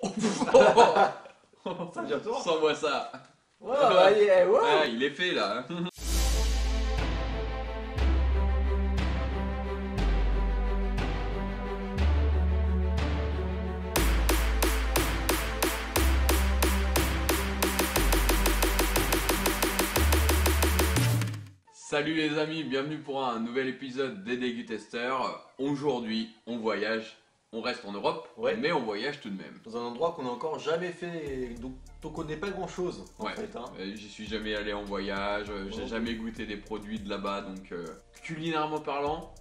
Ça vient toi. Sans-moi ça. Ouais, ouais, ouais. Ah, il est fait là. Salut les amis, bienvenue pour un nouvel épisode des Dégusteurs. Aujourd'hui, on voyage, on reste en Europe, Ouais. mais on voyage tout de même. Dans un endroit qu'on n'a encore jamais fait, et dont on connaît pas grand chose en Ouais. fait. Hein. J'y suis jamais allé en voyage, j'ai jamais goûté des produits de là-bas, donc culinairement parlant,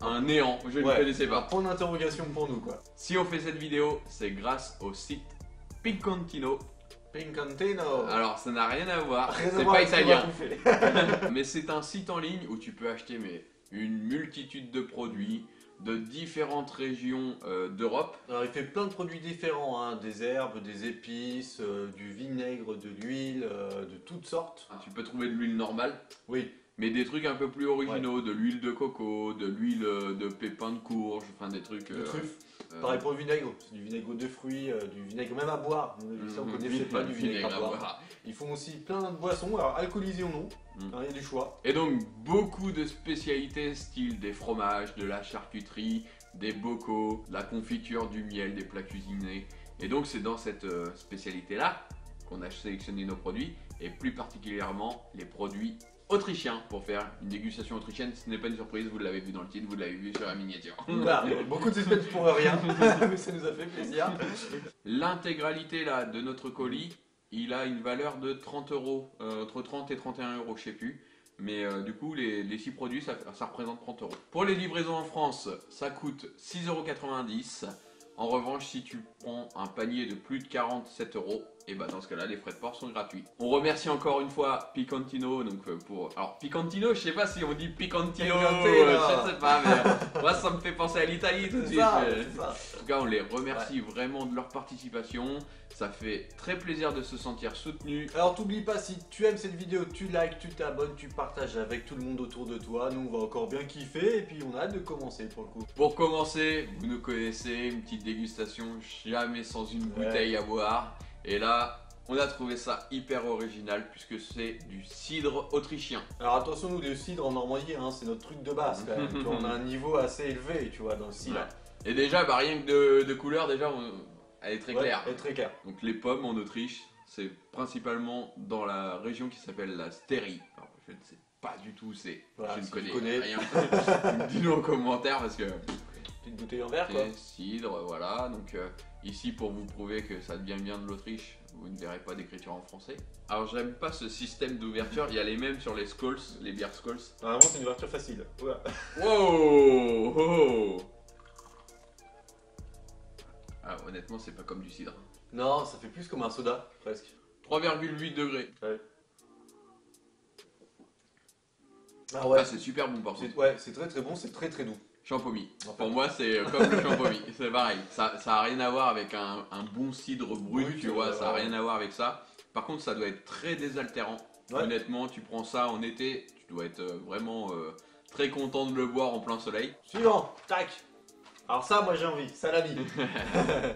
un néant, je ne connaissais Un pas. point d'interrogation pour nous quoi. Si on fait cette vidéo, c'est grâce au site Picantino. Pincantino. Alors ça n'a rien à voir, Rien à c'est voir pas avec ce qu'on va italien, bouffer. mais c'est un site en ligne où tu peux acheter une multitude de produits de différentes régions d'Europe. Alors il fait plein de produits différents, hein, des herbes, des épices, du vinaigre, de l'huile, de toutes sortes. Tu peux trouver de l'huile normale, Oui, mais des trucs un peu plus originaux, de l'huile de coco, de l'huile de pépins de courge, enfin des trucs... de truffes. Pareil pour le vinaigre, c'est du vinaigre de fruits, du vinaigre même à boire. Ça on connaissait pas du vinaigre à boire. Ils font aussi plein de boissons, alors alcoolisées ou non, il y a du choix. Et donc beaucoup de spécialités style des fromages, de la charcuterie, des bocaux, de la confiture, du miel, des plats cuisinés. Et donc c'est dans cette spécialité là qu'on a sélectionné nos produits, et plus particulièrement les produits autrichiens pour faire une dégustation autrichienne. Ce n'est pas une surprise, vous l'avez vu dans le titre, vous l'avez vu sur la miniature. Voilà, beaucoup de suspense pour rien, mais ça nous a fait plaisir. L'intégralité là de notre colis, il a une valeur de 30 euros, entre 30 et 31 euros, je sais plus. Mais du coup, les 6 produits, ça représente 30 euros. Pour les livraisons en France, ça coûte 6,90 €. En revanche, si tu prends un panier de plus de 47 euros, et bah dans ce cas-là, les frais de port sont gratuits. On remercie encore une fois Picantino. Donc alors Picantino, je sais pas si on dit Picantino, je sais pas, mais moi ça me fait penser à l'Italie tout de suite. Ça, mais- c'est ça. En tout cas, on les remercie vraiment de leur participation. Ça fait très plaisir de se sentir soutenu. Alors t'oublies pas, si tu aimes cette vidéo, tu likes, tu t'abonnes, tu partages avec tout le monde autour de toi. Nous on va encore bien kiffer et puis on a hâte de commencer pour le coup. Pour commencer, vous nous connaissez, une petite dégustation, jamais sans une bouteille à boire. Et là, on a trouvé ça hyper original puisque c'est du cidre autrichien. Alors attention, nous le cidre en Normandie, hein, c'est notre truc de base quand même. Tu vois, on a un niveau assez élevé, tu vois, dans le cidre. Ouais. Et déjà, bah, rien que de couleur, déjà, elle est très claire. Elle est très claire. Donc les pommes en Autriche, c'est principalement dans la région qui s'appelle la Styrie. Alors, je ne sais pas du tout où c'est, Voilà, je ne si tu connais connais. rien. Dis-nous en commentaire parce que... Petite bouteille en verre quoi. Et cidre, voilà. Donc ici, pour vous prouver que ça devient bien de l'Autriche, vous ne verrez pas d'écriture en français. Alors j'aime pas ce système d'ouverture, il y a les mêmes sur les Skulls, les bières Skulls. Vraiment c'est une ouverture facile. Voilà. Wow, oh. Ah, honnêtement, c'est pas comme du cidre. Non, ça fait plus comme un soda, presque. 3,8 degrés. Ouais. Ah Ah, c'est super bon par contre. Ouais, c'est très très bon, c'est très très doux. Champomy. En fait. Pour moi, c'est comme le champomy. C'est pareil. Ça a rien à voir avec un bon cidre brut, Brut, tu vois. Ça a ouais. rien à voir avec ça. Par contre, ça doit être très désaltérant. Ouais. Honnêtement, tu prends ça en été, tu dois être vraiment très content de le boire en plein soleil. Suivant, tac. Alors ça, moi j'ai envie, salami.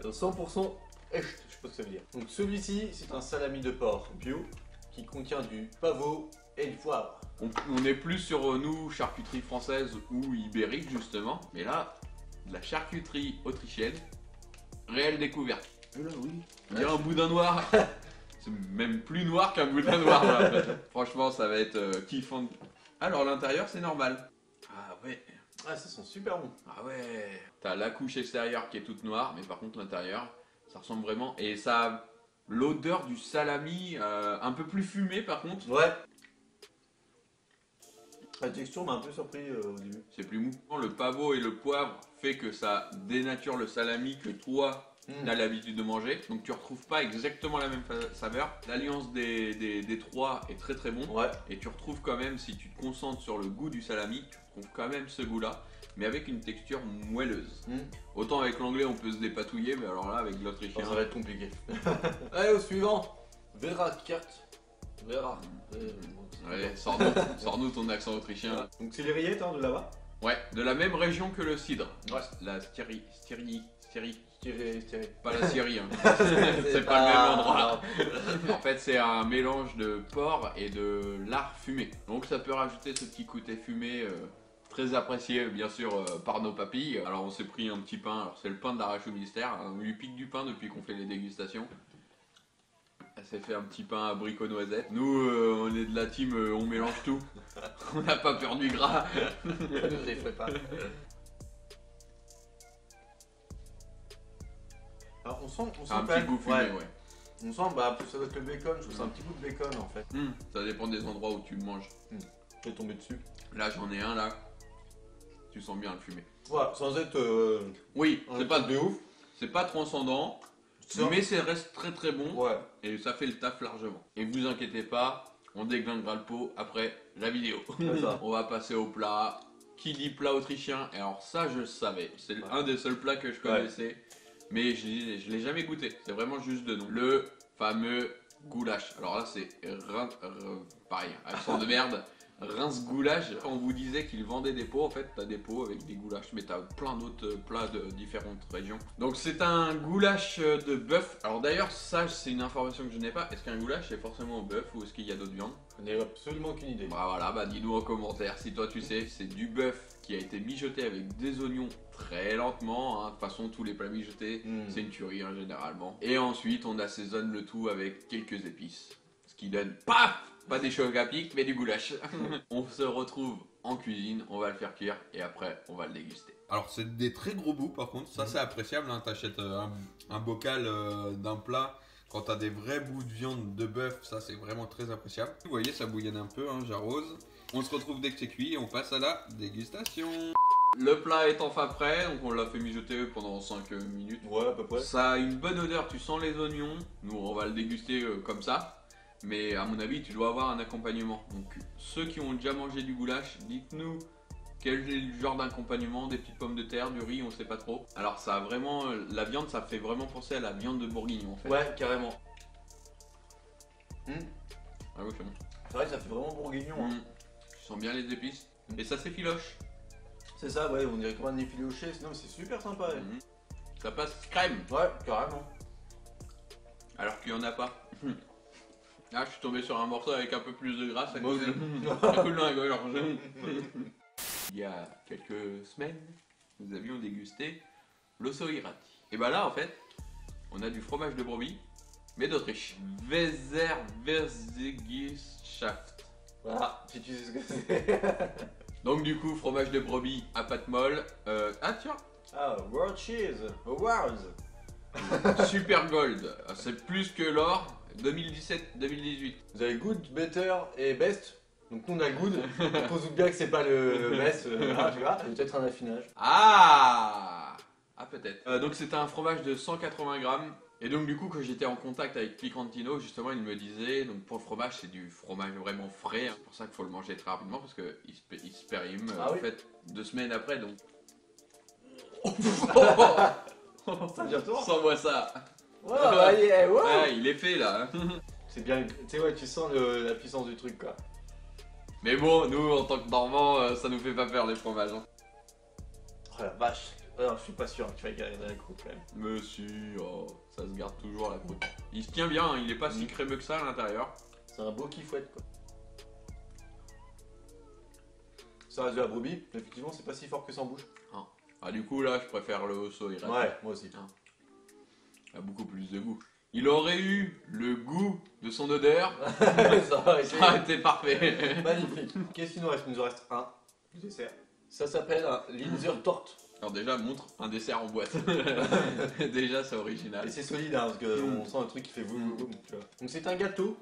100% echt, je sais pas ce que ça veut dire. Donc celui-ci, c'est un salami de porc bio qui contient du pavot et du poivre. On est plus sur nous, charcuterie française ou ibérique justement. Mais là, de la charcuterie autrichienne, réelle découverte. Là, oui. On dirait un boudin noir. C'est même plus noir qu'un boudin noir. Là. Franchement, ça va être kiffant. Alors l'intérieur, c'est normal. Ah ouais. Ah, ça sent super bon. Ah ouais. T'as la couche extérieure qui est toute noire, mais par contre l'intérieur, ça ressemble vraiment. Et ça a l'odeur du salami, un peu plus fumé par contre. Ouais. La texture m'a un peu surpris au début. C'est plus mou. Le pavot et le poivre fait que ça dénature le salami que toi t'as l'habitude de manger. Donc tu retrouves pas exactement la même saveur. L'alliance des trois est très très bon. Ouais. Et tu retrouves quand même, si tu te concentres sur le goût du salami, tu retrouves quand même ce goût-là, mais avec une texture moelleuse. Autant avec l'anglais on peut se dépatouiller, mais alors là avec l'autrichien... Ça va être compliqué. Allez, au suivant. Vera Kert. Vera. Ouais, sors-nous ton accent autrichien. Voilà. Donc c'est les rillettes hein, de là-bas. Ouais, de la même région que le cidre. Ouais. La Styrie. Stiré. Pas la Syrie, hein. C'est pas le même endroit. En fait, c'est un mélange de porc et de lard fumé. Donc ça peut rajouter ce petit côté fumé très apprécié, bien sûr, par nos papilles. Alors on s'est pris un petit pain. Alors c'est le pain de l'arrache au mystère. On lui pique du pain depuis qu'on fait les dégustations. Elle s'est fait un petit pain abricot noisette. Nous, on est de la team, on mélange tout. On n'a pas peur du gras. Je ne les ferai pas. Alors on sent Un quand petit même, goût fumé, ouais. On sent, bah ça doit être le bacon, je trouve que c'est un petit goût de bacon en fait. Ça dépend des endroits où tu le manges. Je vais tomber dessus. Là, j'en ai un là. Tu sens bien le fumé. Voilà, sans être Oui, c'est pas de ouf. C'est pas transcendant, mais ça reste très très bon. Ouais. Et ça fait le taf largement. Et vous inquiétez pas, on déglinguera le pot après la vidéo. Ça. On va passer au plat. Qui dit plat autrichien? Et alors ça, je le savais. C'est un des seuls plats que je connaissais. Mais je l'ai jamais goûté. C'est vraiment juste de nom. Le fameux goulash. Alors là, c'est pareil, accent de merde. Reims goulash, on vous disait qu'ils vendaient des pots, en fait t'as des pots avec des goulash, mais t'as plein d'autres plats de différentes régions. Donc c'est un goulash de bœuf. Alors d'ailleurs ça c'est une information que je n'ai pas, est-ce qu'un goulash c'est forcément au bœuf ou est-ce qu'il y a d'autres viandes? Je n'ai absolument aucune idée. Bah voilà, bah dis-nous en commentaire si toi tu sais. C'est du bœuf qui a été mijoté avec des oignons très lentement, hein. De toute façon tous les plats mijotés c'est une tuerie hein, généralement. Et ensuite on assaisonne le tout avec quelques épices, ce qui donne PAF! Pas des chocs à pic, mais du goulash. On se retrouve en cuisine, on va le faire cuire et après on va le déguster. Alors c'est des très gros bouts par contre, ça c'est appréciable, hein. T'achètes un bocal d'un plat, quand t'as des vrais bouts de viande de bœuf, ça c'est vraiment très appréciable. Vous voyez ça bouillonne un peu, hein, j'arrose. On se retrouve dès que c'est cuit et on passe à la dégustation. Le plat est enfin prêt, donc on l'a fait mijoter pendant 5 minutes. Ouais, à peu près. Ça a une bonne odeur, tu sens les oignons. Nous on va le déguster comme ça. Mais à mon avis, tu dois avoir un accompagnement. Donc, ceux qui ont déjà mangé du goulash, dites-nous quel est le genre d'accompagnement, des petites pommes de terre, du riz, on sait pas trop. Alors, ça a vraiment, la viande, ça fait vraiment penser à la viande de bourguignon en fait. Ouais, carrément. Ah oui, c'est bon. C'est vrai que ça fait vraiment bourguignon. Hein. Tu sens bien les épices. Et ça s'effiloche. C'est ça, ouais, on dirait comment un effiloché, sinon c'est super sympa. Ouais, Ça passe crème. ouais carrément. Alors qu'il y en a pas. Ah, je suis tombé sur un morceau avec un peu plus de gras, ça Moi coule, aussi. ça coule dans la gorge. Il y a quelques semaines, nous avions dégusté l'osso irati. Et bah là, en fait, on a du fromage de brebis, mais d'Autriche. Weserwurzigeschaft. Voilà, si tu sais ce que c'est. Donc du coup, fromage de brebis à pâte molle. Ah tiens, Ah, World Cheese Awards. Super Gold. C'est plus que l'or. 2017-2018. Vous avez Good, Better et Best. Donc nous on a Good, donc on se doute bien que c'est pas le Best, voilà, tu vois. Peut-être un affinage. Ah peut-être. Donc c'était un fromage de 180 grammes. Et donc du coup quand j'étais en contact avec Picantino, justement il me disait, donc pour le fromage c'est du fromage vraiment frais. C'est pour ça qu'il faut le manger très rapidement parce qu'il se périme Ah oui. en fait 2 semaines après donc. Ça vient toi. Sans-moi ça. Ouais, ouais, ouais. Ah, il est fait là. C'est bien, tu sais, ouais, tu sens la puissance du truc quoi. Mais bon, nous en tant que Normands, ça nous fait pas peur les fromages. Hein. Oh la vache. Alors je suis pas sûr que tu vas garder la croûte quand même. Mais si, oh, ça se garde toujours la croûte. Il se tient bien, hein, il est pas si crémeux que ça à l'intérieur. C'est un beau kiffouette quoi. Ça reste de la brebis, mais effectivement c'est pas si fort que ça en bouche. Ah du coup là je préfère le osso irati. Ouais, moi aussi. Il a beaucoup plus de goût. Il aurait eu le goût de son odeur, Ça aurait été ça aurait été parfait. magnifique. Qu'est-ce qu'il nous reste? Il nous en reste un du dessert. Ça s'appelle un Linzer Torte. Alors déjà montre un dessert en boîte. Déjà c'est original. Et c'est solide hein, parce qu'on sent un truc qui fait boum. Tu vois. Donc c'est un gâteau.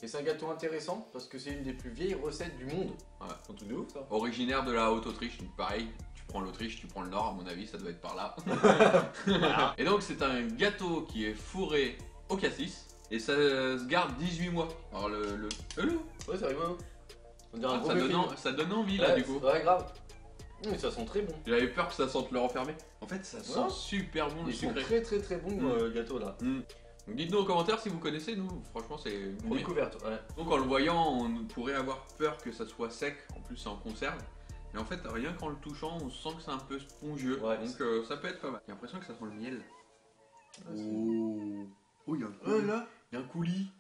Et c'est un gâteau intéressant parce que c'est une des plus vieilles recettes du monde. Ouais. C'est un truc de ouf ça. Originaire de la Haute-Autriche, donc pareil, tu prends l'Autriche, tu prends le Nord, à mon avis ça doit être par là. Et donc c'est un gâteau qui est fourré au cassis et ça se garde 18 mois. Alors Ouais, c'est rigolo. On dirait un gros muffin. ça donne envie là Ouais, du coup. ouais, grave. Mais ça sent très bon. J'avais peur que ça sente le renfermer. En fait ça sent Ouais. super bon le Ils sont sucré. très bons gâteaux là. Donc dites-nous en commentaire si vous connaissez, nous franchement c'est une Une première. découverte, ouais. Donc en le voyant, on pourrait avoir peur que ça soit sec, en plus c'est en conserve. Mais en fait, rien qu'en le touchant, on sent que c'est un peu spongieux, Ouais. donc ça peut être pas mal. J'ai l'impression que ça sent le miel. là. Il y a un coulis.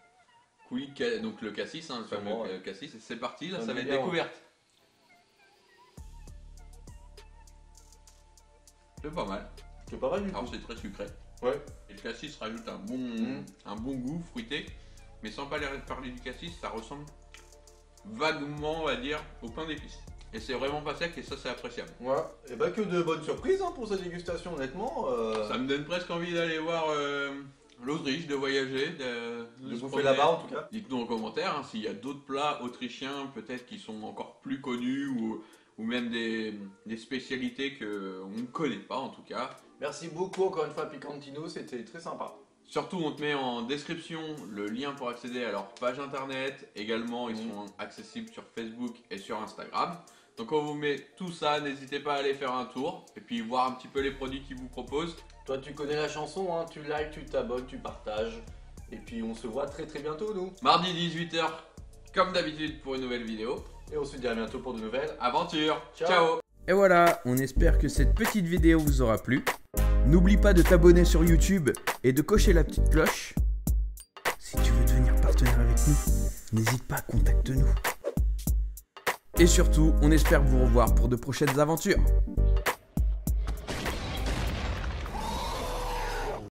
Donc le cassis, hein, le fameux Sûrement, ouais. cassis. C'est parti, là, Un ça va être milliard, découverte. C'est pas mal. C'est pas mal du tout. Alors c'est très sucré. Ouais. Et le cassis rajoute un bon goût fruité. Mais sans parler du cassis, ça ressemble vaguement, on va dire, au pain d'épices. Et c'est vraiment pas sec et ça c'est appréciable. Ouais. Et bah que de bonnes surprises hein, pour cette dégustation, honnêtement. Ça me donne presque envie d'aller voir l'Autriche, de voyager, De se bouffer promener. là-bas en tout cas. Dites-nous en commentaire hein, s'il y a d'autres plats autrichiens peut-être qui sont encore plus connus ou même des spécialités qu'on ne connaît pas en tout cas. Merci beaucoup encore une fois Picantino, c'était très sympa. Surtout on te met en description le lien pour accéder à leur page internet. Également ils sont accessibles sur Facebook et sur Instagram. Donc on vous met tout ça, n'hésitez pas à aller faire un tour et puis voir un petit peu les produits qu'ils vous proposent. Toi tu connais la chanson, hein, tu likes, tu t'abonnes, tu partages. Et puis on se voit très bientôt nous. Mardi 18h comme d'habitude pour une nouvelle vidéo. Et on se dit à bientôt pour de nouvelles Aventure. Ciao. Ciao. Et voilà, on espère que cette petite vidéo vous aura plu. N'oublie pas de t'abonner sur YouTube et de cocher la petite cloche. Si tu veux devenir partenaire avec nous, n'hésite pas, contacte-nous. Et surtout, on espère vous revoir pour de prochaines aventures.